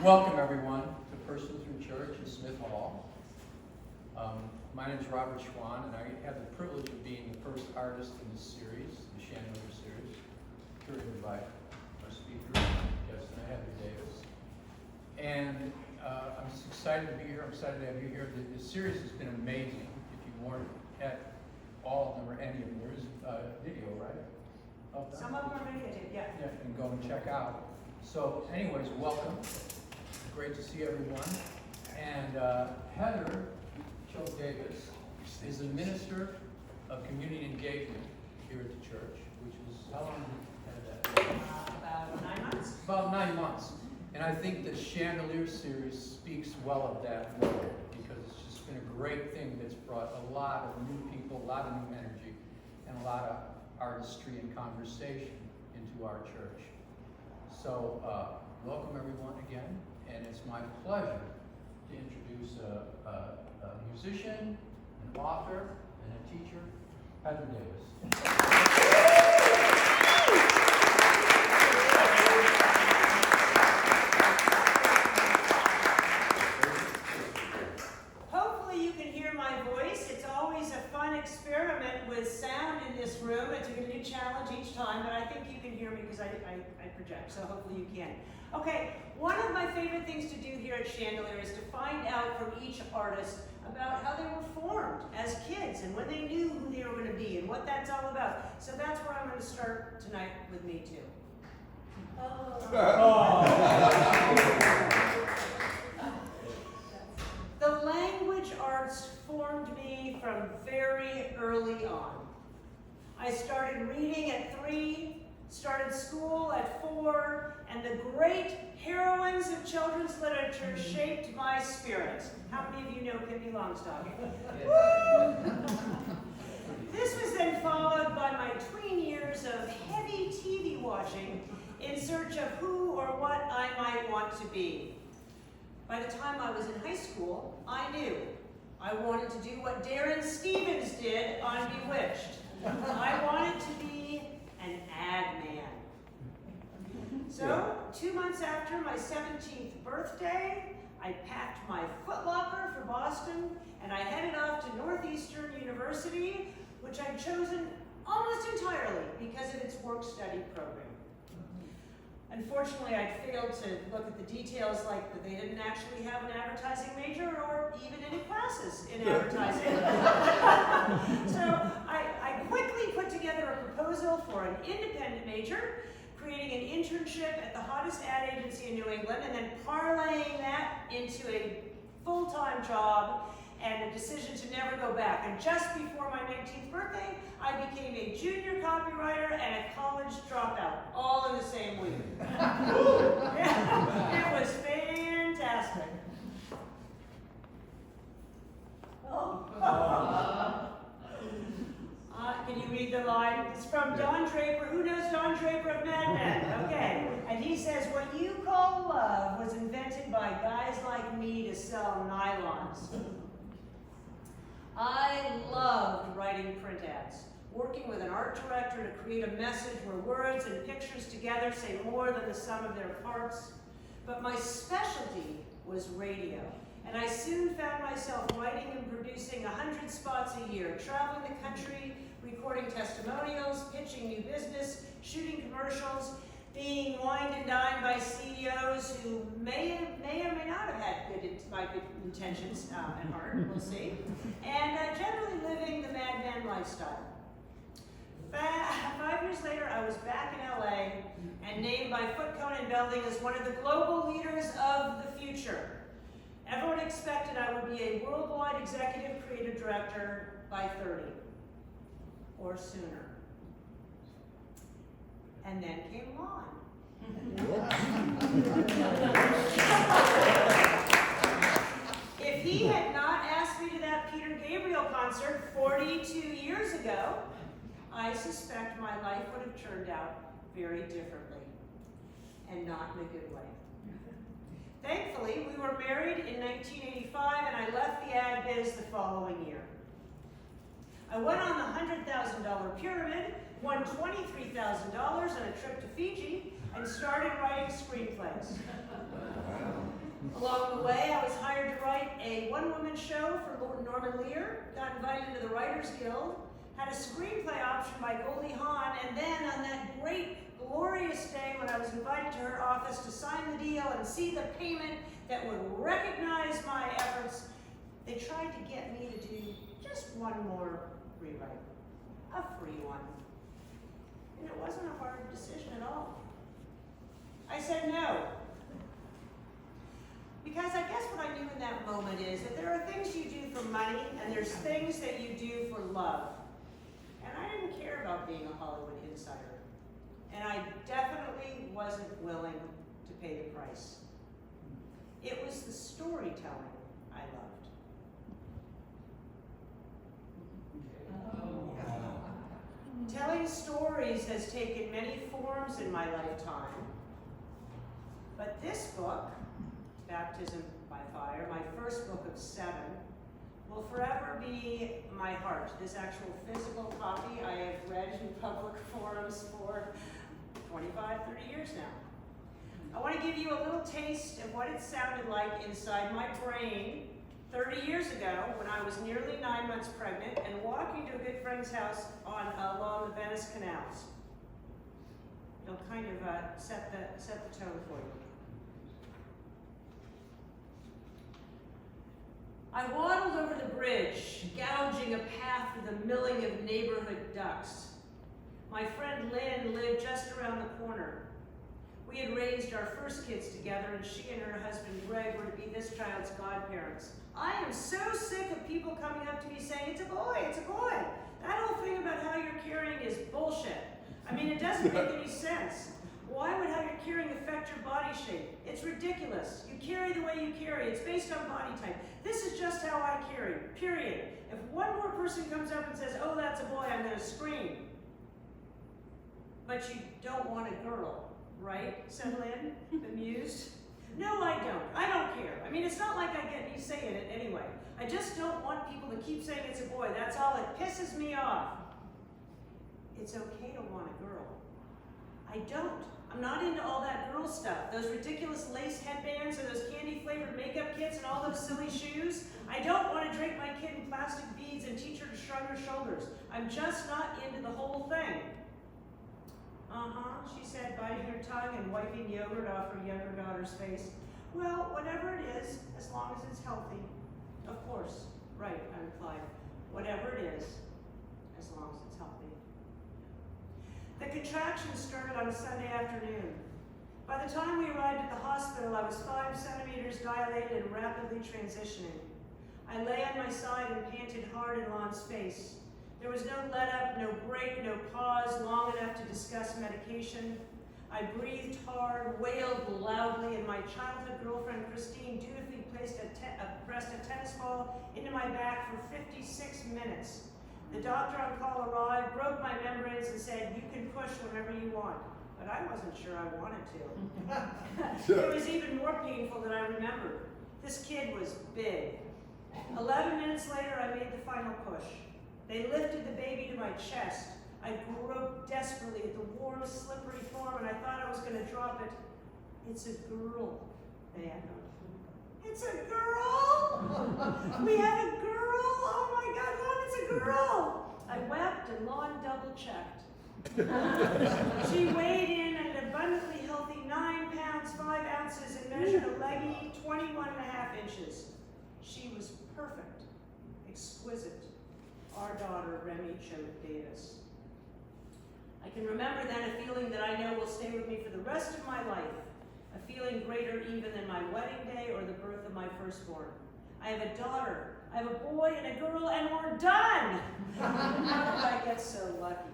Welcome everyone to First Lutheran Church in Smith Hall. My name is Robert Schwan, and I have the privilege of being the first artist in this series, the Chandelier series, curated by our speaker, Justin Davis. And I'm just excited to be here. I'm excited to have you here. The series has been amazing. If you weren't at all of them or any of them, there is video, right? Some of them are videotaped, yeah. Yeah, and go and check out. So anyways, welcome. Great to see everyone. And Heather Choate is the Minister of Community Engagement here at the church, which is, how long have you had that? About 9 months. About 9 months. And I think the Chandelier series speaks well of that role, because it's just been a great thing that's brought a lot of new people, a lot of new energy, and a lot of artistry and conversation into our church. So welcome everyone again, and it's my pleasure to introduce a musician, an author, and a teacher, Heather Davis. Hopefully you can hear my voice. It's always a fun experiment with sound in this room. It's a new challenge each time, but I think you can hear me because I project, so hopefully you can. Okay, one of my favorite things to do here at Chandelier is to find out from each artist about how they were formed as kids and when they knew who they were going to be and what that's all about. So that's where I'm going to start tonight with me too. The language arts formed me from very early on. I started reading at 3, started school at 4, and the great heroines of children's literature shaped my spirit. How many of you know Pippi Longstocking? This was then followed by my tween years of heavy TV watching in search of who or what I might want to be. By the time I was in high school, I knew I wanted to do what Darren Stevens did on Bewitched. I wanted to be an ad man. So, 2 months after my 17th birthday, I packed my footlocker for Boston, and I headed off to Northeastern University, which I'd chosen almost entirely because of its work-study program. Unfortunately, I failed to look at the details, like that they didn't actually have an advertising major or even any classes in advertising. So I quickly put together a proposal for an independent major, creating an internship at the hottest ad agency in New England, and then parlaying that into a full-time job and a decision to never go back. And just before my 19th birthday, I became a junior copywriter and a college dropout, all in the same week. It was fantastic. Can you read the line? It's from Don Draper. Who knows Don Draper of Mad Men? Okay. And he says, what you call love was invented by guys like me to sell nylons. I loved writing print ads, working with an art director to create a message where words and pictures together say more than the sum of their parts. But my specialty was radio, and I soon found myself writing and producing 100 spots a year, traveling the country, recording testimonials, pitching new business, shooting commercials, being wined and dined by CEOs who may or may not have had good intentions at heart, we'll see, and generally living the Mad Men lifestyle. 5 years later, I was back in LA and named by Foot Cone Building as one of the global leaders of the future. Everyone expected I would be a worldwide executive creative director by 30 or sooner. And then came Lon. If he had not asked me to that Peter Gabriel concert 42 years ago, I suspect my life would have turned out very differently, and not in a good way. Thankfully, we were married in 1985, and I left the ad biz the following year. I went on the $100,000 pyramid, won $23,000 on a trip to Fiji, and started writing screenplays. Along the way, I was hired to write a one-woman show for Lord Norman Lear, got invited to the Writers Guild, had a screenplay option by Goldie Hawn, and then on that great, glorious day when I was invited to her office to sign the deal and see the payment that would recognize my efforts, they tried to get me to do just one more rewrite, a free one. And it wasn't a hard decision at all. I said no. Because I guess what I knew in that moment is that there are things you do for money and there's things that you do for love. And I didn't care about being a Hollywood insider. And I definitely wasn't willing to pay the price. It was the storytelling I loved. Telling stories has taken many forms in my lifetime. But this book, Baptism by Fire, my first book of 7, will forever be my heart. This actual physical copy I have read in public forums for 25, 30 years now. I want to give you a little taste of what it sounded like inside my brain 30 years ago when I was nearly 9 months pregnant and walking to a good friend's house along the Venice canals. It'll kind of set the tone for you. I waddled over the bridge, gouging a path through the milling of neighborhood ducks. My friend Lynn lived just around the corner. We had raised our first kids together, and she and her husband Greg were to be this child's godparents. I am so sick of people coming up to me saying, "It's a boy, it's a boy." That whole thing about how you're carrying is bullshit. I mean, it doesn't make any sense. Why would how you're carrying affect your body shape? It's ridiculous. You carry the way you carry. It's based on body type. This is just how I carry, period. If one more person comes up and says, "Oh, that's a boy," I'm gonna scream. But you don't want a girl, right? Said Lynn, bemused. No, I don't. I don't care. I mean, it's not like I get you saying it anyway. I just don't want people to keep saying it's a boy. That's all. It pisses me off. It's okay to want a girl. I don't. I'm not into all that girl stuff. Those ridiculous lace headbands and those candy-flavored makeup kits and all those silly shoes. I don't want to drape my kid in plastic beads and teach her to shrug her shoulders. I'm just not into the whole thing. Uh-huh, she said, biting her tongue and wiping yogurt off her younger daughter's face. Well, whatever it is, as long as it's healthy. Of course. Right, I replied. Whatever it is, as long as it's healthy. The contractions started on a Sunday afternoon. By the time we arrived at the hospital, I was 5 centimeters dilated and rapidly transitioning. I lay on my side and panted hard in Lon's face. There was no let-up, no break, no pause long enough to discuss medication. I breathed hard, wailed loudly, and my childhood girlfriend Christine dutifully pressed a tennis ball into my back for 56 minutes. The doctor on call arrived, broke my membranes, and said, "You can push whenever you want." But I wasn't sure I wanted to. It was even more painful than I remembered. This kid was big. 11 minutes later, I made the final push. They lifted the baby to my chest. I groped desperately at the warm, slippery form, and I thought I was going to drop it. "It's a girl," they echoed. "It's a girl? We have a girl? Oh my God, Lon, it's a girl!" I wept, and Lon double-checked. She weighed in at an abundantly healthy 9 pounds, 5 ounces, and measured a leggy 21.5 inches. She was perfect, exquisite. Our daughter, Remy Choate Davis. I can remember then a feeling that I know will stay with me for the rest of my life, a feeling greater even than my wedding day or the birth of my firstborn. I have a daughter, I have a boy and a girl, and we're done! How did I get so lucky?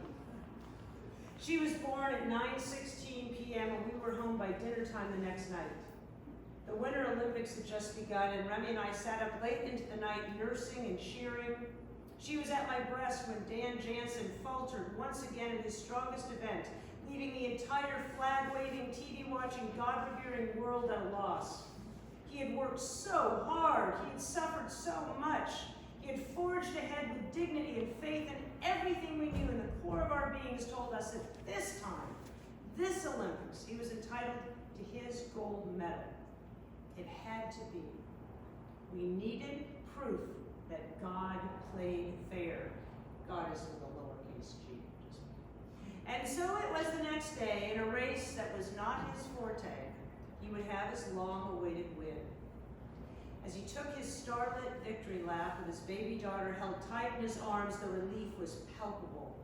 She was born at 9:16 p.m. and we were home by dinner time the next night. The Winter Olympics had just begun, and Remy and I sat up late into the night nursing and cheering. She was at my breast when Dan Jansen faltered once again in his strongest event, leaving the entire flag-waving, TV-watching, God-revering world at a loss. He had worked so hard. He had suffered so much. He had forged ahead with dignity and faith, and everything we knew in the core of our beings told us that this time, this Olympics, he was entitled to his gold medal. It had to be. We needed proof that God played fair. God is with a lowercase g. And so it was the next day, in a race that was not his forte, he would have his long-awaited win. As he took his starlit victory lap with his baby daughter held tight in his arms, the relief was palpable.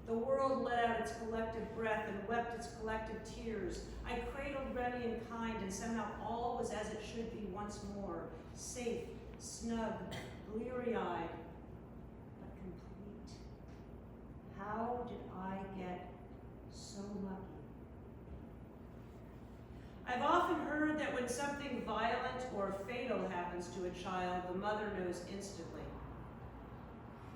The world let out its collective breath and wept its collective tears. I cradled Remy in kind, and somehow all was as it should be once more, safe, snug, bleary-eyed, but complete. How did I get so lucky? I've often heard that when something violent or fatal happens to a child, the mother knows instantly.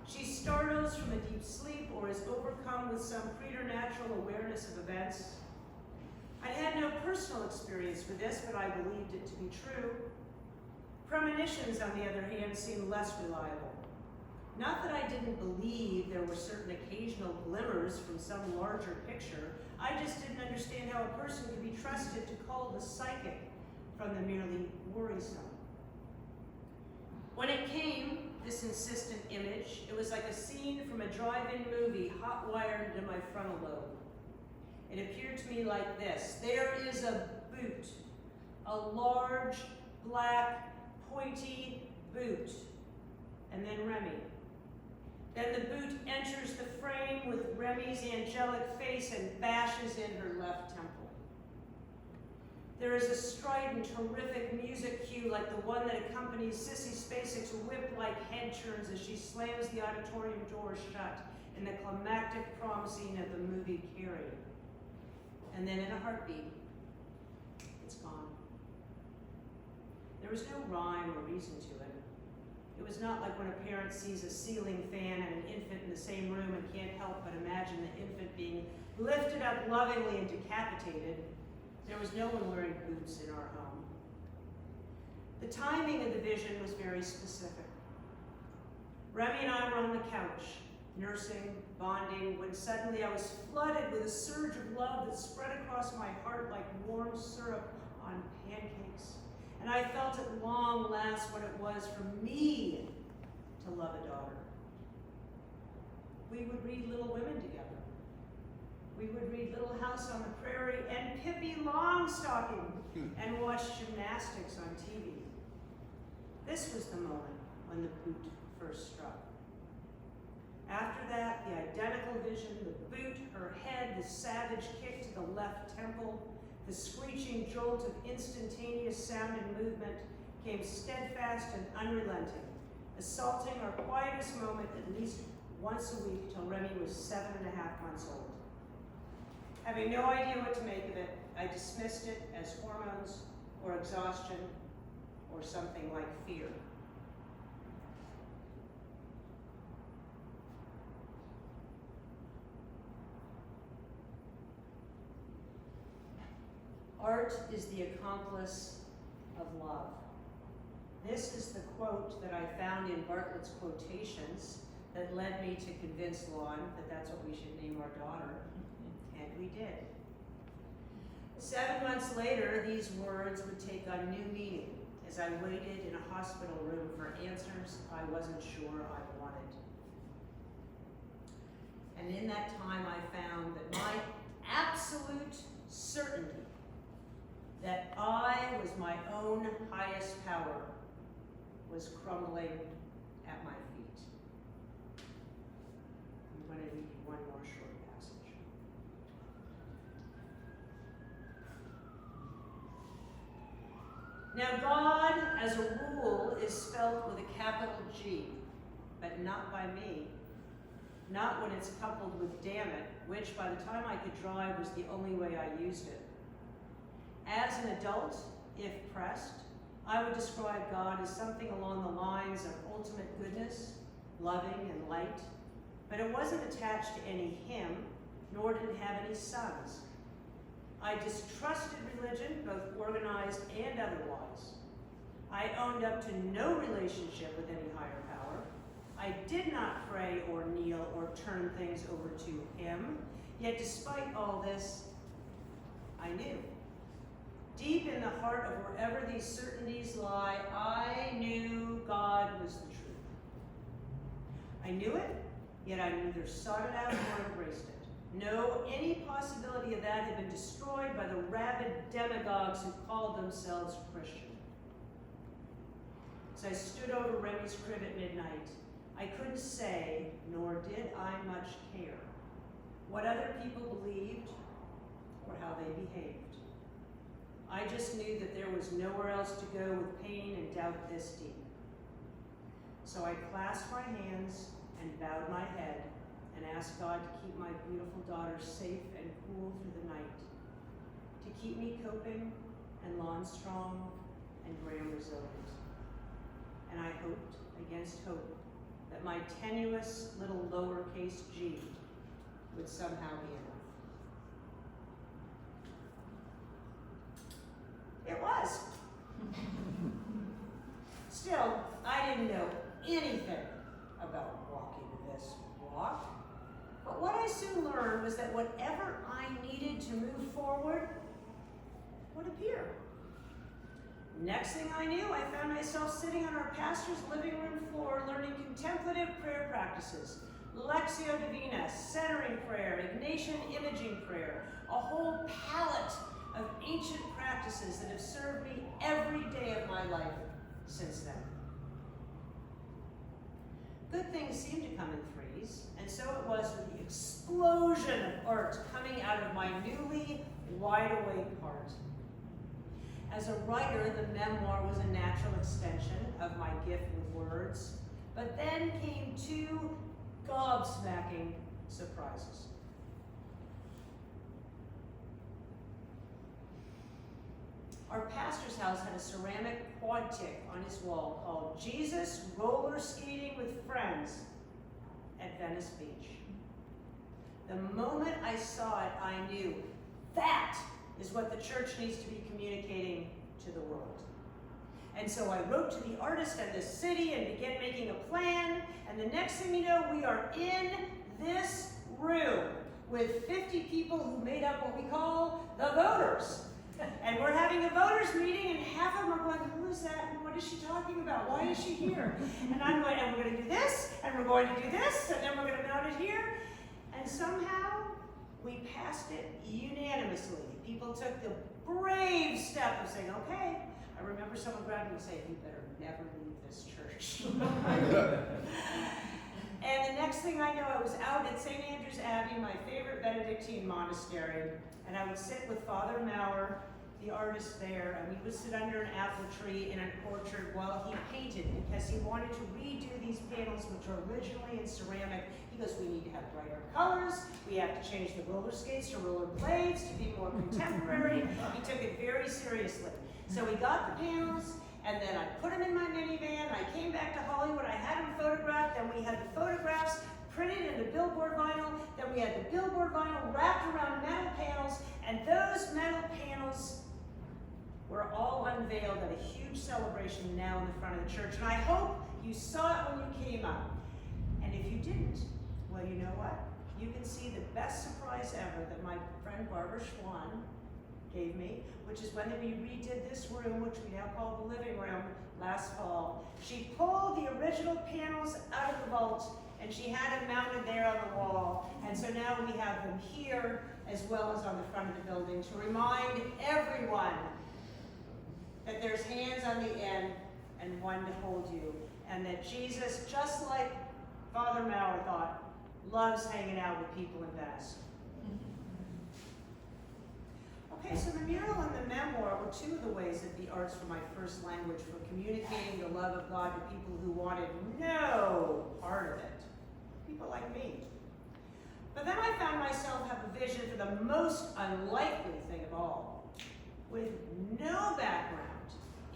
She startles from a deep sleep or is overcome with some preternatural awareness of events. I had no personal experience with this, but I believed it to be true. Premonitions, on the other hand, seem less reliable. Not that I didn't believe there were certain occasional glimmers from some larger picture. I just didn't understand how a person could be trusted to cull the psychic from the merely worrisome. When it came, this insistent image, it was like a scene from a drive-in movie hot-wired into my frontal lobe. It appeared to me like this. There is a boot, a large, black, pointy boot, and then Remy. Then the boot enters the frame with Remy's angelic face and bashes in her left temple. There is a strident, horrific music cue like the one that accompanies Sissy Spacek's whip-like head turns as she slams the auditorium door shut in the climactic prom scene of the movie Carrie. And then in a heartbeat, it's gone. There was no rhyme or reason to it. It was not like when a parent sees a ceiling fan and an infant in the same room and can't help but imagine the infant being lifted up lovingly and decapitated. There was no one wearing boots in our home. The timing of the vision was very specific. Remy and I were on the couch, nursing, bonding, when suddenly I was flooded with a surge of love that spread across my heart like warm syrup on pancakes. And I felt at long last what it was for me to love a daughter. We would read Little Women together. We would read Little House on the Prairie and Pippi Longstocking and watch gymnastics on TV. This was the moment when the boot first struck. After that, the identical vision, the boot, her head, the savage kick to the left temple, the screeching jolt of instantaneous sound and movement came steadfast and unrelenting, assaulting our quietest moment at least once a week till Remy was 7.5 months old. Having no idea what to make of it, I dismissed it as hormones or exhaustion or something like fear. Art is the accomplice of love. This is the quote that I found in Bartlett's quotations that led me to convince Lon that that's what we should name our daughter, and we did. 7 months later, these words would take on new meaning as I waited in a hospital room for answers I wasn't sure I wanted. And in that time, I found that my absolute certainty that I was my own highest power was crumbling at my feet. I'm going to read you one more short passage. Now God, as a rule, is spelled with a capital G, but not by me. Not when it's coupled with damn it, which by the time I could drive was the only way I used it. As an adult, if pressed, I would describe God as something along the lines of ultimate goodness, loving and light, but it wasn't attached to any him, nor did it have any sons. I distrusted religion, both organized and otherwise. I owned up to no relationship with any higher power. I did not pray or kneel or turn things over to him, yet despite all this, I knew. Deep in the heart of wherever these certainties lie, I knew God was the truth. I knew it, yet I neither sought it out nor embraced it. No, any possibility of that had been destroyed by the rabid demagogues who called themselves Christian. As I stood over Remy's crib at midnight, I couldn't say, nor did I much care, what other people believed or how they behaved. I just knew that there was nowhere else to go with pain and doubt this deep. So I clasped my hands and bowed my head and asked God to keep my beautiful daughter safe and cool through the night, to keep me coping and lawn strong and Graham resilient. And I hoped, against hope, that my tenuous little lowercase g would somehow be enough. It was. Still, I didn't know anything about walking this walk. But what I soon learned was that whatever I needed to move forward would appear. Next thing I knew, I found myself sitting on our pastor's living room floor learning contemplative prayer practices, Lectio Divina, centering prayer, Ignatian imaging prayer, a whole palette of ancient practices that have served me every day of my life since then. Good things seem to come in threes, and so it was with the explosion of art coming out of my newly wide-awake heart. As a writer, the memoir was a natural extension of my gift with words, but then came two gobsmacking surprises. Our pastor's house had a ceramic quadtic on his wall called Jesus Roller Skating with Friends at Venice Beach. The moment I saw it, I knew that is what the church needs to be communicating to the world. And so I wrote to the artist and the city and began making a plan, and the next thing you know, we are in this room with 50 people who made up what we call the voters. And we're having a voters meeting, and half of them are going, who is that, and what is she talking about, why is she here? And I'm going, and we're going to do this, and we're going to do this, and then we're going to mount it here. And somehow, we passed it unanimously. People took the brave step of saying, okay. I remember someone grabbed me and saying, you better never leave this church. And the next thing I know, I was out at St. Andrew's Abbey, my favorite Benedictine monastery, and I would sit with Father Maurer, the artist there, and we would sit under an apple tree in an orchard while he painted, because he wanted to redo these panels, which are originally in ceramic. He goes, we need to have brighter colors, we have to change the roller skates to roller blades to be more contemporary. He took it very seriously. So we got the panels, and then I put them in my minivan. I came back to Hollywood, I had them photographed, then we had the photographs printed into billboard vinyl, then we had the billboard vinyl wrapped around metal panels, and those metal panels were all unveiled at a huge celebration now in the front of the church. And I hope you saw it when you came up. And if you didn't, well, you know what? You can see the best surprise ever that my friend Barbara Schwann gave me, which is when we redid this room, which we now call the living room, last fall. She pulled the original panels out of the vault, and she had them mounted there on the wall. And so now we have them here, as well as on the front of the building, to remind everyone that there's hands on the end and one to hold you, and that Jesus, just like Father Maurer thought, loves hanging out with people in Venice. Okay, so the mural and the memoir were two of the ways that the arts were my first language for communicating the love of God to people who wanted no part of it. People like me. But then I found myself have a vision for the most unlikely thing of all. With no background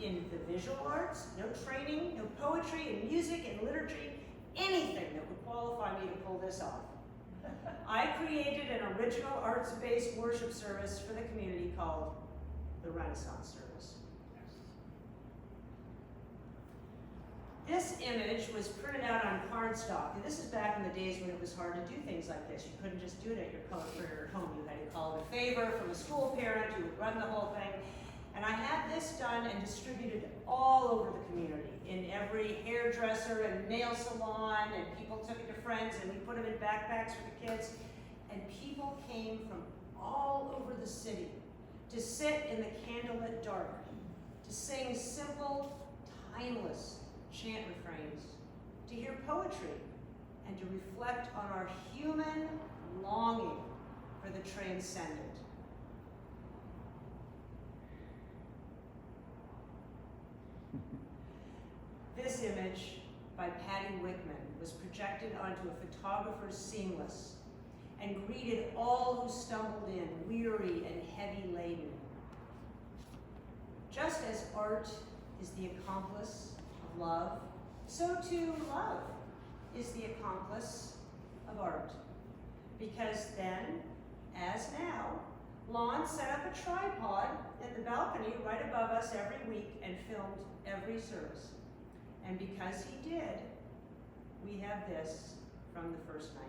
in the visual arts, no training, no poetry and music and liturgy, anything that would qualify me to pull this off. I created an original arts-based worship service for the community called the Renaissance Service. This image was printed out on cardstock, and this is back in the days when it was hard to do things like this. You couldn't just do it at your color printer at home. You had to call in a favor from a school parent who would run the whole thing. And I had this done and distributed all over the community, in every hairdresser and nail salon, and people took it to friends, and we put them in backpacks for the kids. And people came from all over the city to sit in the candlelit dark, to sing simple, timeless chant refrains, to hear poetry, and to reflect on our human longing for the transcendent. This image by Patty Wickman was projected onto a photographer's seamless and greeted all who stumbled in, weary and heavy laden. Just as art is the accomplice of love, so too love is the accomplice of art. Because then, as now, Lon set up a tripod in the balcony right above us every week and filmed every service. And because he did, we have this from the first night.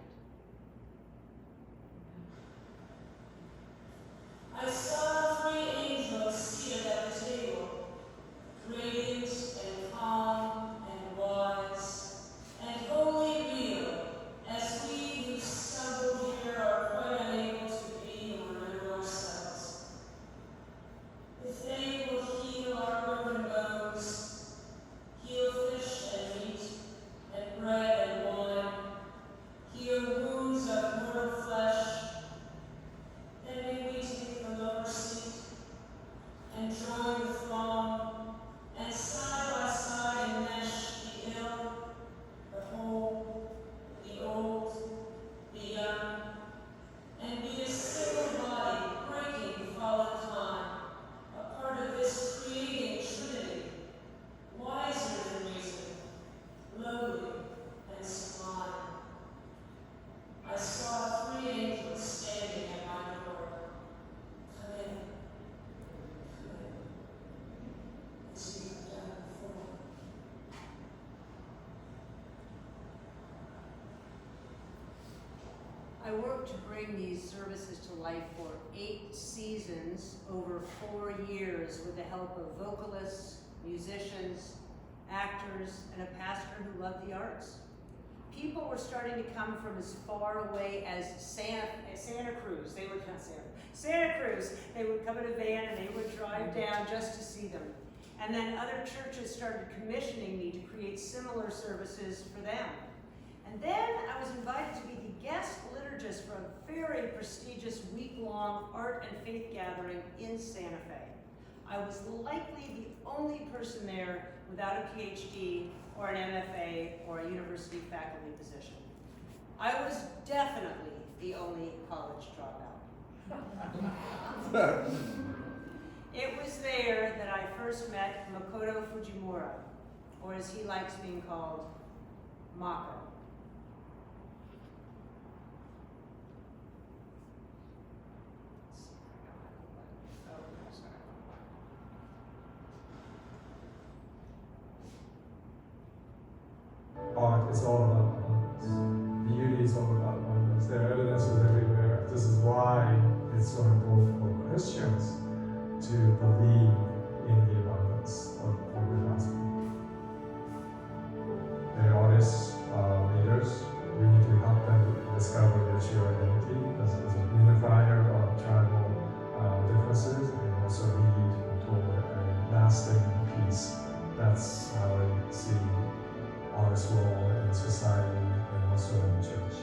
I saw 3 angels seated at the table, radiant and calm and wise, and wholly real, as we who stumbled here are quite unable to be or know ourselves. If they will heal our broken bones, heal fish and meat, and bread and wine, heal wounds of mortal flesh, then may we take the lower seat and join the throng, and side by side enmesh the ill, the whole, the old, the young, and be a single body breaking fallen time, a part of this creating trinity, wiser than reason, lowly and sublime. I saw 3 angels standing at my door. Come in, as you have done before. I worked to bring these services to life for 8 seasons over 4 years with the help of vocalists, musicians, actors, and a pastor who loved the arts. People were starting to come from as far away as Santa Cruz. They would not Santa Cruz. They would come in a van and they would drive down just to see them. And then other churches started commissioning me to create similar services for them. And then I was invited to be the guest liturgist for a very prestigious week-long art and faith gathering in Santa Fe. I was likely the only person there without a PhD or an MFA or a university faculty position. I was definitely the only college dropout. It was there that I first met Makoto Fujimura, or as he likes being called, Mako. Art is all about abundance. Beauty is all about abundance. There are evidences everywhere. This is why it's so important for Christians to believe in the abundance of the gospel. They're artists, leaders. We need to help them discover their true identity as a unifier of tribal differences, and also lead toward a lasting peace. That's how I see artist's role in society and also in the church.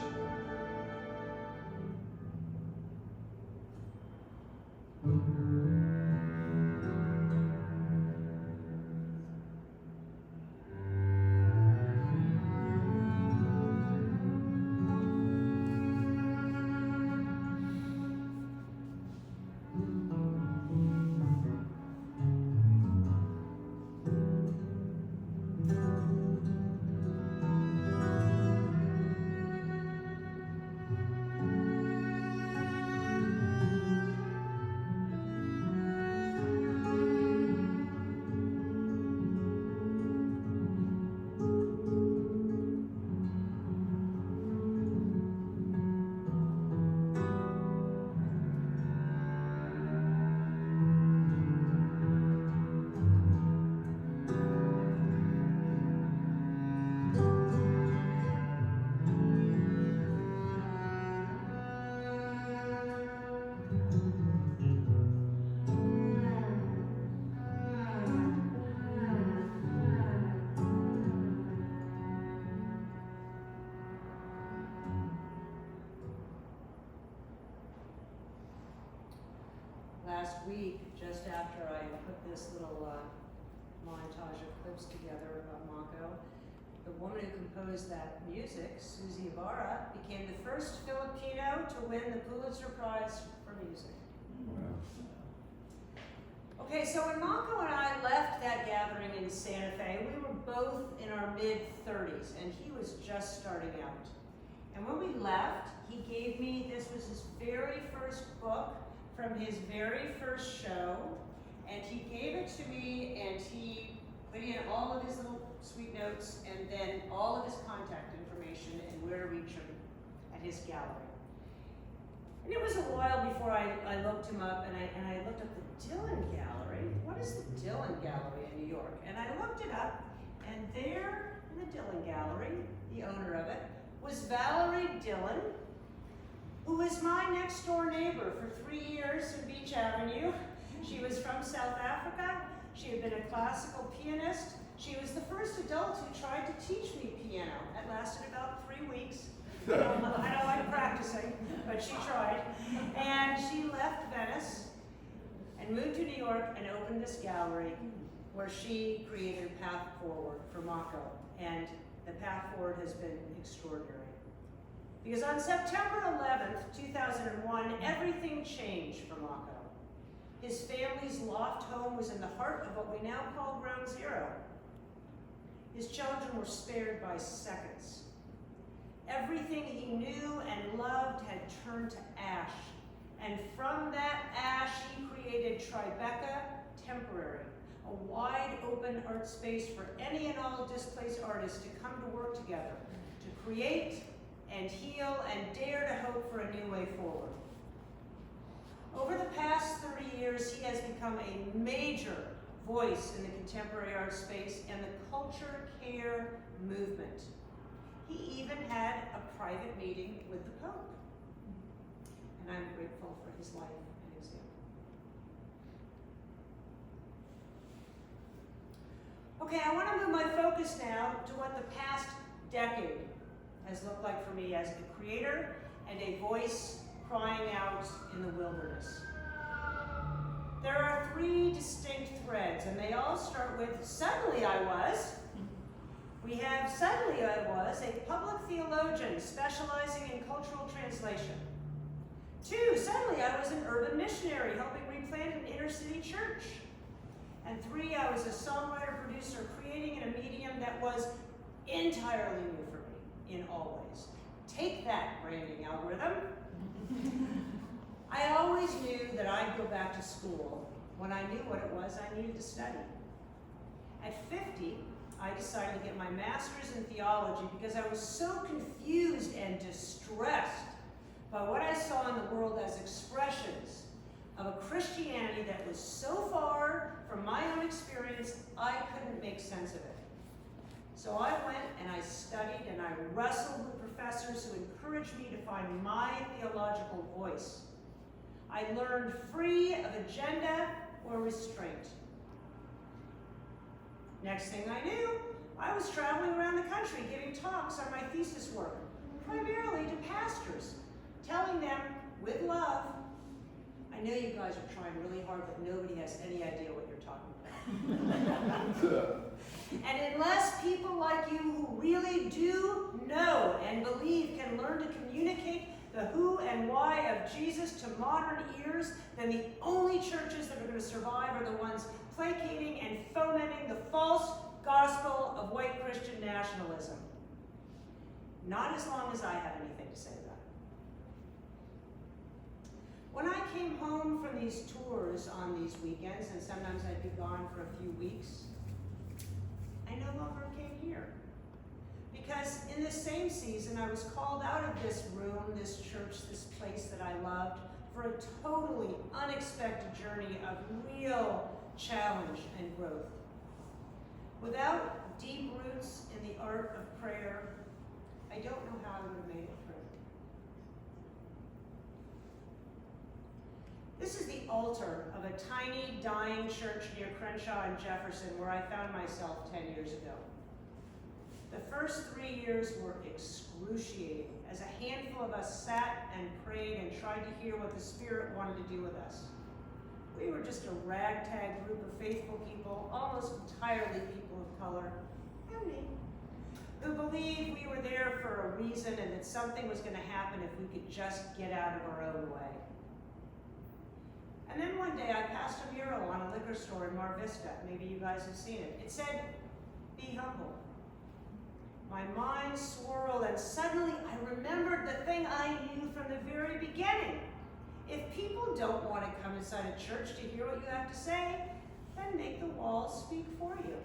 week, just after I put this little montage of clips together about Mako, the woman who composed that music, Susie Ibarra, became the first Filipino to win the Pulitzer Prize for music. Okay, so when Mako and I left that gathering in Santa Fe, we were both in our mid-30s, and he was just starting out. And when we left, he gave me, this was his very first book from his very first show, and he gave it to me, and he put in all of his little sweet notes, and then all of his contact information and where to reach him at his gallery. And it was a while before I looked him up, and I looked up the Dillon Gallery. What is the Dillon Gallery in New York? And I looked it up, and there in the Dillon Gallery, the owner of it, was Valerie Dillon, who was my next door neighbor for 3 years in Beach Avenue. She was from South Africa. She had been a classical pianist. She was the first adult who tried to teach me piano. It lasted about 3 weeks. I don't like practicing, but she tried. And she left Venice and moved to New York and opened this gallery where she created a path forward for Mako. And the path forward has been extraordinary. Because on September 11th, 2001, everything changed for Mako. His family's loft home was in the heart of what we now call Ground Zero. His children were spared by seconds. Everything he knew and loved had turned to ash. And from that ash, he created Tribeca Temporary, a wide open art space for any and all displaced artists to come to work together, to create and heal and dare to hope for a new way forward. Over the past 30 years, he has become a major voice in the contemporary art space and the culture care movement. He even had a private meeting with the Pope. And I'm grateful for his life and example. Okay, I want to move my focus now to what the past decade has looked like for me as a creator and a voice crying out in the wilderness. There are 3 distinct threads, and they all start with suddenly I was. We have suddenly I was a public theologian specializing in cultural translation. 2, suddenly I was an urban missionary helping replant an inner city church. And 3, I was a songwriter producer creating in a medium that was entirely new for me in all ways. Take that, branding algorithm. I always knew that I'd go back to school when I knew what it was I needed to study. At 50, I decided to get my master's in theology because I was so confused and distressed by what I saw in the world as expressions of a Christianity that was so far from my own experience, I couldn't make sense of it. So I went and I studied and I wrestled with professors who encouraged me to find my theological voice. I learned free of agenda or restraint. Next thing I knew, I was traveling around the country giving talks on my thesis work, primarily to pastors, telling them, with love, I know you guys are trying really hard, but nobody has any idea what you're talking about. And unless people like you who really do know and believe can learn to communicate the who and why of Jesus to modern ears, then the only churches that are going to survive are the ones placating and fomenting the false gospel of white Christian nationalism. Not as long as I have anything to say about it. When I came home from these tours on these weekends, and sometimes I'd be gone for a few weeks, I no longer came here. Because in this same season, I was called out of this room, this church, this place that I loved, for a totally unexpected journey of real challenge and growth. Without deep roots in the art of prayer, I don't know how I would have made it through. This is the altar of a tiny, dying church near Crenshaw and Jefferson where I found myself 10 years ago. The first 3 years were excruciating as a handful of us sat and prayed and tried to hear what the Spirit wanted to do with us. We were just a ragtag group of faithful people, almost entirely people of color, and me, who believed we were there for a reason and that something was going to happen if we could just get out of our own way. And then one day I passed a mural on a liquor store in Mar Vista. Maybe you guys have seen it. It said, "Be humble." My mind swirled and suddenly I remembered the thing I knew from the very beginning. If people don't want to come inside a church to hear what you have to say, then make the walls speak for you.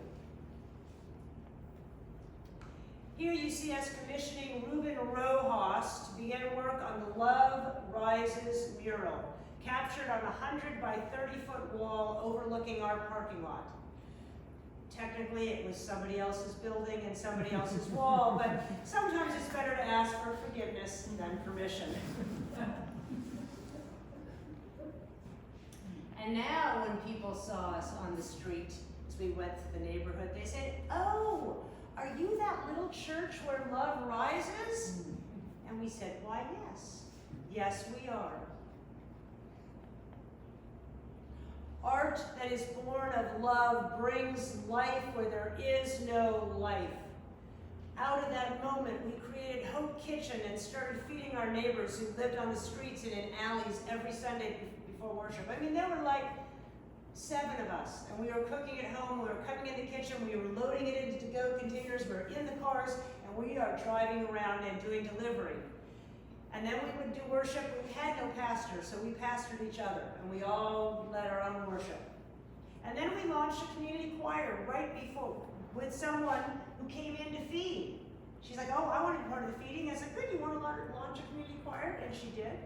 Here you see us commissioning Ruben Rojas to begin work on the Love Rises mural, captured on a 100 by 30-foot wall overlooking our parking lot. Technically, it was somebody else's building and somebody else's wall, but sometimes it's better to ask for forgiveness than permission. And now when people saw us on the street as we went through the neighborhood, they said, "Oh, are you that little church where love rises?" And we said, "Why, yes. Yes, we are." Art that is born of love brings life where there is no life. Out of that moment, we created Hope Kitchen and started feeding our neighbors who lived on the streets and in alleys every Sunday before worship. I mean, there were like 7 of us, and we were cooking at home, we were cooking in the kitchen, we were loading it into to-go containers, we were in the cars, and we are driving around and doing delivery. And then we would do worship. We had no pastor, so we pastored each other, and we all led our own worship. And then we launched a community choir right before with someone who came in to feed. She's like, "Oh, I want to be part of the feeding." I said, "Good, you want to launch a community choir?" And she did.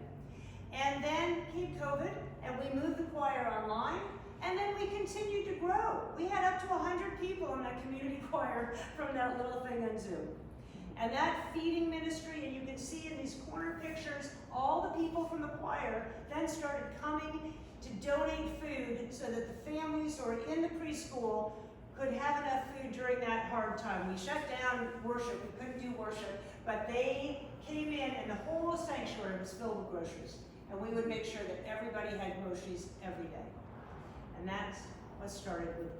And then came COVID, and we moved the choir online, and then we continued to grow. We had up to 100 people in that community choir from that little thing on Zoom. And that feeding ministry, and you can see in these corner pictures, all the people from the choir then started coming to donate food so that the families who are in the preschool could have enough food during that hard time. We shut down worship, we couldn't do worship, but they came in and the whole sanctuary was filled with groceries. And we would make sure that everybody had groceries every day. And that's what started with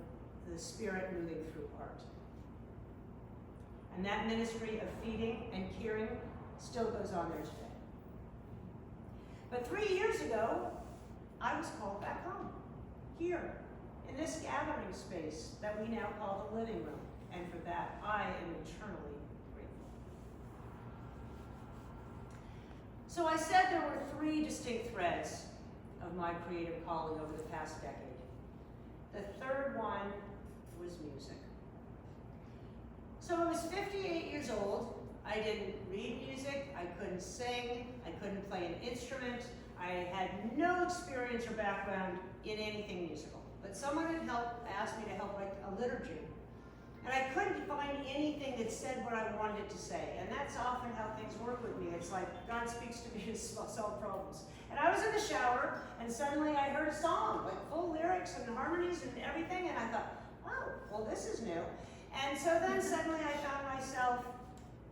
the Spirit moving through art. And that ministry of feeding and caring still goes on there today. But 3 years ago, I was called back home, here, in this gathering space that we now call the living room. And for that, I am eternally grateful. So I said there were 3 distinct threads of my creative calling over the past decade. The third one was music. So I was 58 years old. I didn't read music, I couldn't sing, I couldn't play an instrument. I had no experience or background in anything musical. But someone had asked me to help write a liturgy. And I couldn't find anything that said what I wanted it to say. And that's often how things work with me. It's like God speaks to me to solve problems. And I was in the shower, and suddenly I heard a song, like full lyrics and harmonies and everything, and I thought, "Oh, well, this is new." And so then suddenly I found myself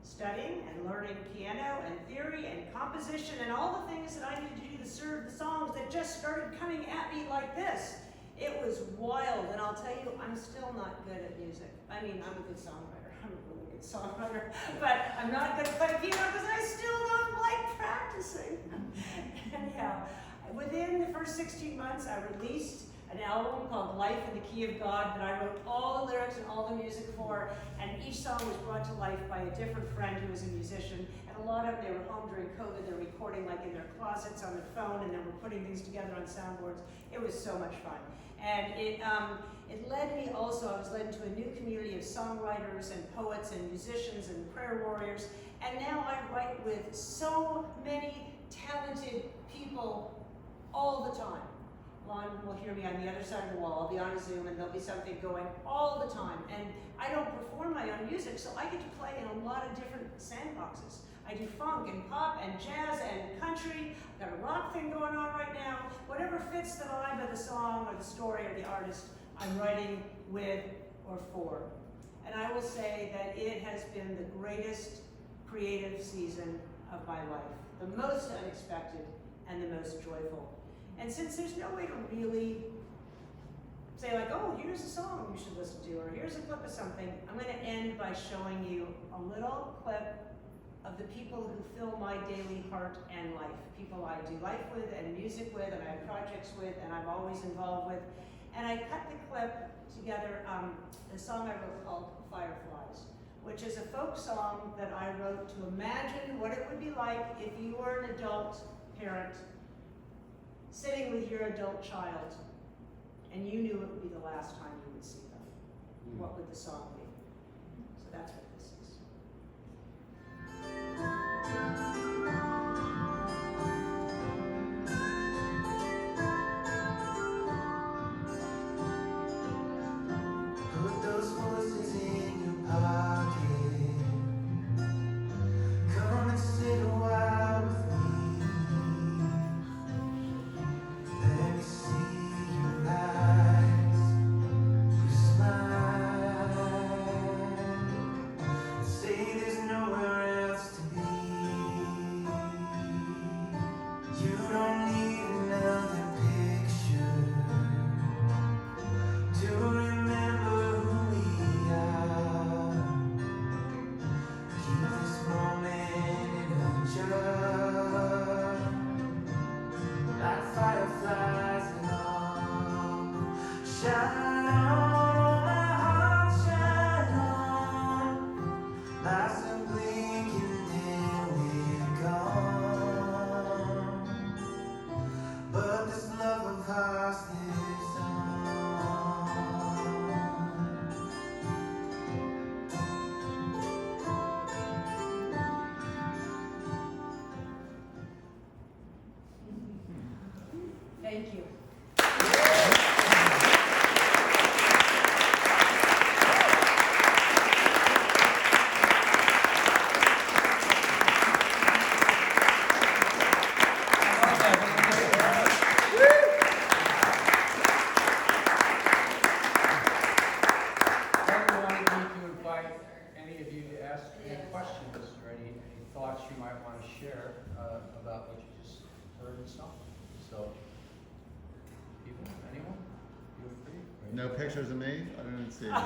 studying and learning piano and theory and composition and all the things that I needed to do to serve the songs that just started coming at me like this. It was wild, and I'll tell you, I'm still not good at music. I mean, I'm a good songwriter. I'm a really good songwriter, but I'm not good at playing piano because I still don't like practicing. Anyhow, within the first 16 months, I released an album called Life in the Key of God that I wrote all the lyrics and all the music for, and each song was brought to life by a different friend who was a musician, and a lot of them, they were home during COVID, they're recording like in their closets on their phone, and then we're putting things together on soundboards. It was so much fun. And it led me also, I was led into a new community of songwriters and poets and musicians and prayer warriors, and now I write with so many talented people all the time. Lon will hear me on the other side of the wall. I'll be on a Zoom and there'll be something going all the time. And I don't perform my own music, so I get to play in a lot of different sandboxes. I do funk and pop and jazz and country. I've got a rock thing going on right now. Whatever fits the vibe of the song or the story or the artist, I'm writing with or for. And I will say that it has been the greatest creative season of my life. The most unexpected and the most joyful. And since there's no way to really say like, oh, here's a song you should listen to, or here's a clip of something, I'm gonna end by showing you a little clip of the people who fill my daily heart and life. People I do life with and music with, and I have projects with, and I'm always involved with. And I cut the clip together, the song I wrote called Fireflies, which is a folk song that I wrote to imagine what it would be like if you were an adult parent sitting with your adult child and you knew it would be the last time you would see them. What would the song be? So that's what this is. Put those voices in your pocket. Come and sit a while with me. Let me see your eyes, your smile. Say there's nowhere else to be. You don't need another picture to remember who we are. Keep this moment in a jar, like fireflies and all. Shine on, my heart, shine on. Lights are blinking, then we're gone. But this love of ours lives on. Thank you. I wanted me to invite any of you to ask any questions or any thoughts you might want to share about what you just heard and saw. So, people, anyone? You agree? No pictures of me? I didn't see them. Lon,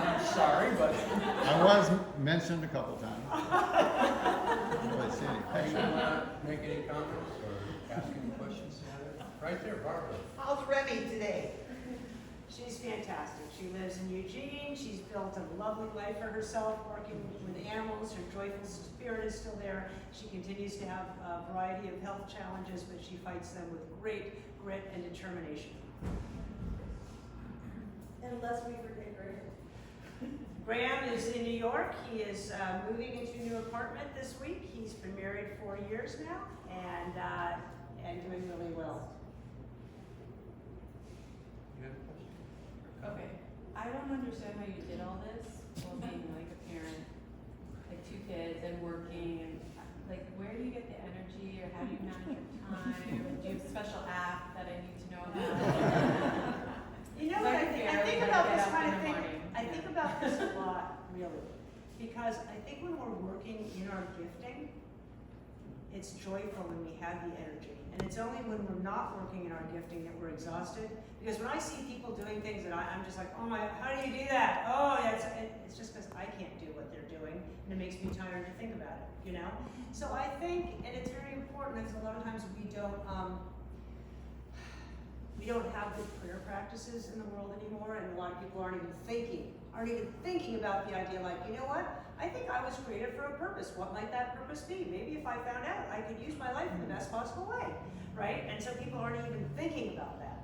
I'm sorry, but I was mentioned a couple times. I didn't really see any anyone pictures. want to make any comments or ask any questions? Right there, Barbara. How's Remy today? She's fantastic. She lives in Eugene. She's built a lovely life for herself, working with animals. Her joyful spirit is still there. She continues to have a variety of health challenges, but she fights them with great grit and determination. And lest we forget Graham. Graham is in New York. He is moving into a new apartment this week. He's been married 4 years now and doing really well. You have a question? Okay, I don't understand how you did all this while being like a parent, like 2 kids and working, and like where do you get the energy, or how do you manage your time? Do you have a special app that I need to know about? You know what, I think about this kind of thing, I think about this a lot, really, because I think when we're working in our gifting, it's joyful when we have the energy. And it's only when we're not working in our gifting that we're exhausted. Because when I see people doing things that I'm just like, oh my, how do you do that? Oh, yeah, it's just because I can't do what they're doing, and it makes me tired to think about it, you know? So I think, and it's very important, because a lot of times we don't have good prayer practices in the world anymore, and a lot of people aren't even thinking about the idea like, you know what? I think I was created for a purpose. What might that purpose be? Maybe if I found out, I could use my life in the best possible way, right? And so people aren't even thinking about that.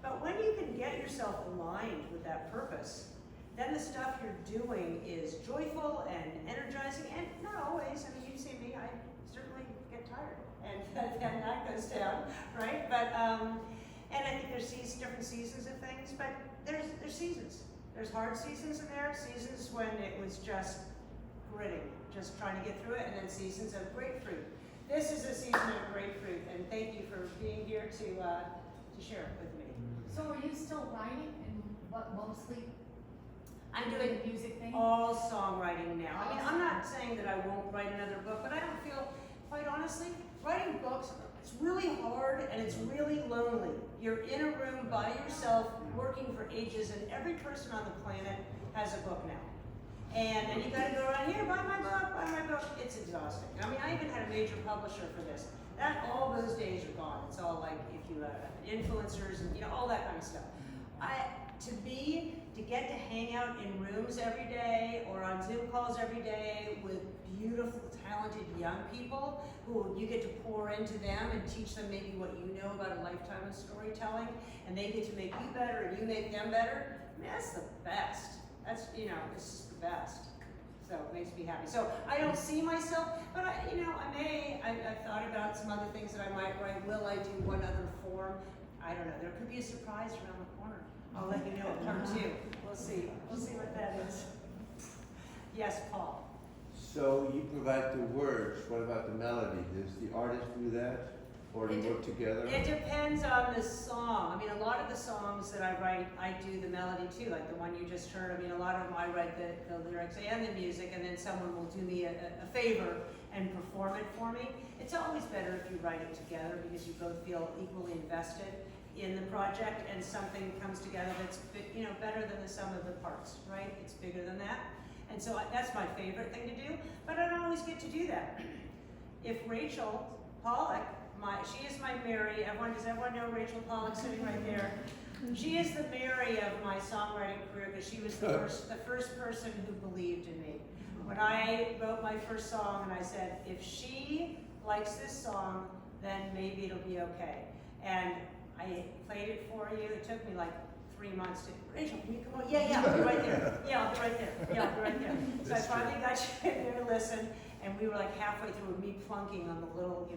But when you can get yourself aligned with that purpose, then the stuff you're doing is joyful and energizing, and not always. I mean, you see me, I certainly get tired, and that goes down, right? But, and I think there's different seasons of things, but there's seasons. There's hard seasons in there, seasons when it was just gritting, just trying to get through it, and then seasons of grapefruit. This is a season of grapefruit, and thank you for being here to share it with me. So are you still writing, and what mostly? I'm doing the music thing? all songwriting now. I mean, I'm not saying that I won't write another book, but I don't feel, quite honestly, writing books, It's really hard and it's really lonely. You're in a room by yourself, working for ages, and every person on the planet has a book now. And then you gotta go around here, buy my book. It's exhausting. I mean, I even had a major publisher for this. All those days are gone. It's all like if you influencers and all that kind of stuff. To get to hang out in rooms every day or on Zoom calls every day with beautiful, talented young people who you get to pour into them and teach them maybe what you know about a lifetime of storytelling, and they get to make you better and you make them better. I mean, that's the best. It's just the best. So it makes me happy. So I don't see myself, but I've thought about some other things that I might write. Will I do one other form? I don't know. There could be a surprise around the corner. I'll let you know at part 2. We'll see. We'll see what that is. Yes, Paul. So you provide the words, what about the melody? Does the artist do that? Or do you work together? It depends on the song. I mean, a lot of the songs that I write, I do the melody too, like the one you just heard. I mean, a lot of them I write the lyrics and the music, and then someone will do me a favor and perform it for me. It's always better if you write it together because you both feel equally invested in the project, and something comes together that's better than the sum of the parts, right? It's bigger than that. And so that's my favorite thing to do, but I don't always get to do that. If Rachel Pollack, she is my Mary. Does everyone know Rachel Pollack sitting right there? She is the Mary of my songwriting career because she was the first person who believed in me. When I wrote my first song and I said, if she likes this song, then maybe it'll be okay. And I played it for you. It took me like 3 months to, Rachel, can you come on? Yeah, I'll be right there. Yeah, I'll be right there. Yeah, I'll be right there. So I finally got you in there to listen, and we were like halfway through with me plunking on the little,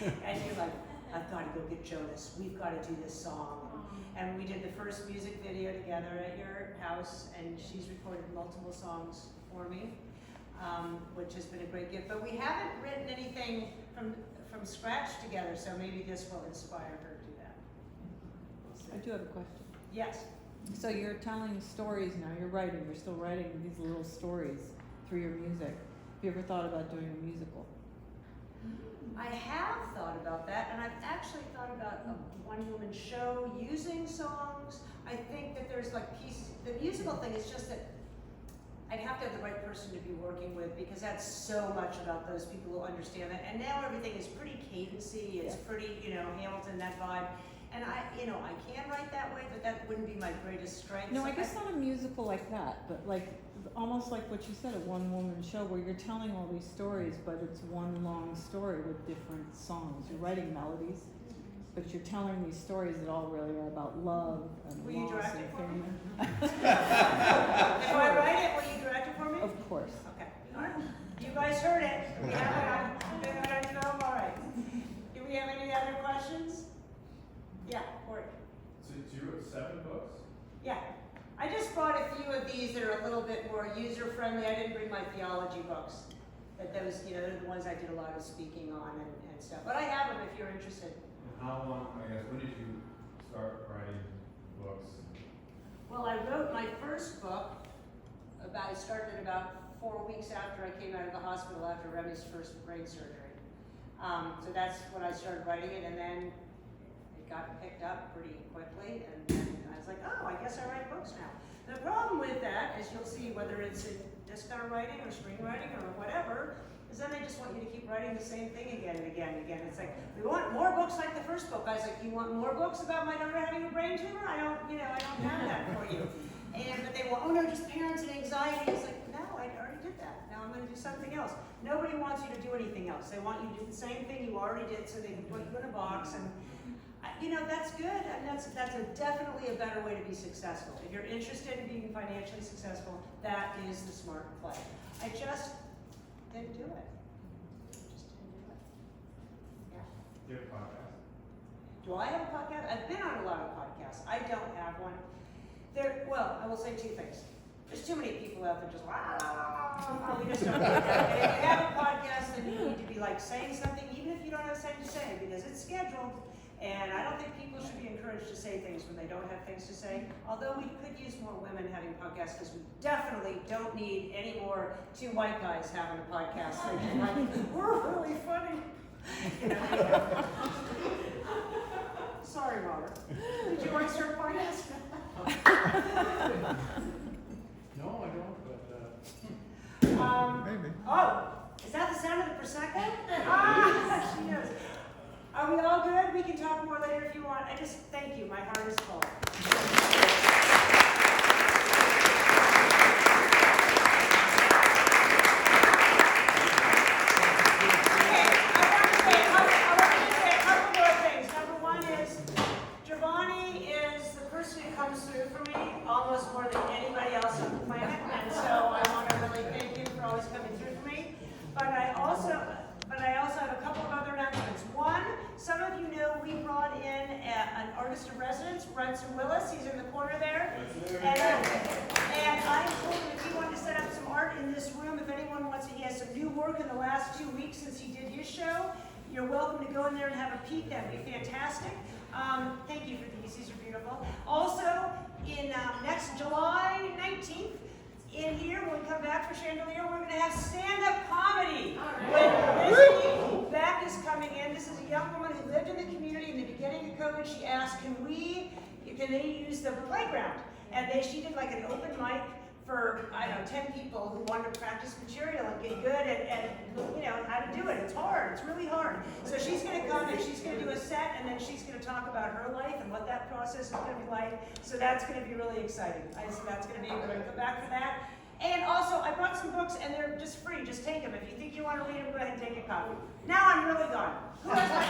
and you're like, I've got to go get Jonas. We've got to do this song. And we did the first music video together at your house, and she's recorded multiple songs for me, which has been a great gift. But we haven't written anything from scratch together, so maybe this will inspire her to do that. I do have a question. Yes. So you're telling stories now, you're still writing these little stories through your music. Have you ever thought about doing a musical? I have thought about that, and I've actually thought about a one-woman show using songs. I think that there's like pieces, the musical thing is just that I'd have to have the right person to be working with because that's so much about those people who understand that. And now everything is pretty cadency, it's pretty, Hamilton, that vibe. And I can write that way, but that wouldn't be my greatest strength. No, So I guess not a musical like that, but like almost like what you said, a one-woman show where you're telling all these stories, but it's one long story with different songs. You're writing melodies, but you're telling these stories that all really are about love and Will you loss direct and it for me? family. If I write it, will you direct it for me? Of course. Okay. All right. You guys heard it. We have it on film. All right. Do we have any other questions? Yeah, Cory. So you wrote 7 books? Yeah. I just brought a few of these that are a little bit more user-friendly. I didn't bring my theology books. But those, they're the ones I did a lot of speaking on and stuff. But I have them if you're interested. And how long, when did you start writing books? Well, I wrote my first book I started about 4 weeks after I came out of the hospital after Remy's first brain surgery. So that's when I started writing it, and then it got picked up pretty quickly, and then I was like, oh, I guess I write books now. The problem with that, as you'll see, whether it's in this kind of writing or screenwriting or whatever, is then they just want you to keep writing the same thing again and again and again. It's like, we want more books like the first book. I was like, you want more books about my daughter having a brain tumor? I don't have that for you. But they want, oh no, just parents and anxiety. It's like, no, I already did that. Now I'm going to do something else. Nobody wants you to do anything else. They want you to do the same thing you already did, so they can put you in a box. And that's good, and that's definitely a better way to be successful. If you're interested in being financially successful, that is the smart play. I just didn't do it. Yeah. Do you have a podcast? Do I have a podcast? I've been on a lot of podcasts. I don't have one. Well, I will say 2 things. There's too many people out there just we just don't do that. And if you have a podcast, then you need to be like saying something, even if you don't have something to say, because it's scheduled. And I don't think people should be encouraged to say things when they don't have things to say. Although we could use more women having podcasts, because we definitely don't need any more 2 white guys having a podcast. Like, we're really funny. You know, there you go. Sorry, Robert. Did you want to start finance? No, I don't, but, Maybe. Oh, is that the sound of the Prosecco? Ah, she knows. Are we all good? We can talk more later if you want. I just, thank you. My heart is full. Okay, I want to say a couple more things. Number one is, Giovanni is the person who comes through for me almost more than anybody else on the planet, and so I want to really thank you for always coming through for me. But I also have a couple of other announcements. One, some of you know we brought in an artist in residence, Brunson Willis. He's in the corner there. And I told him if he wanted to set up some art in this room, if anyone wants it, he has some new work in the last 2 weeks since he did his show. You're welcome to go in there and have a peek. That'd be fantastic. Thank you for these. These are beautiful. Also, in next July 19th, in here, when we come back for Chandelier, we're going to have stand-up comedy. When Lizzie Beck is coming in, this is a young woman who lived in the community in the beginning of COVID. She asked, can they use the playground? And she did like an open mic for, I don't know, 10 people who wanted to practice material and get good at you know, how to do it. It's hard. It's really hard. So she's going to come and she's going to do a set, and then she's going to talk about her life and what that process is going to be like. So that's going to be really exciting. So that's going to be, we're going to come back for that. And also, I brought some books, and they're just free. Just take them. If you think you want to read them, go ahead and take a copy. Now I'm really gone. Who has my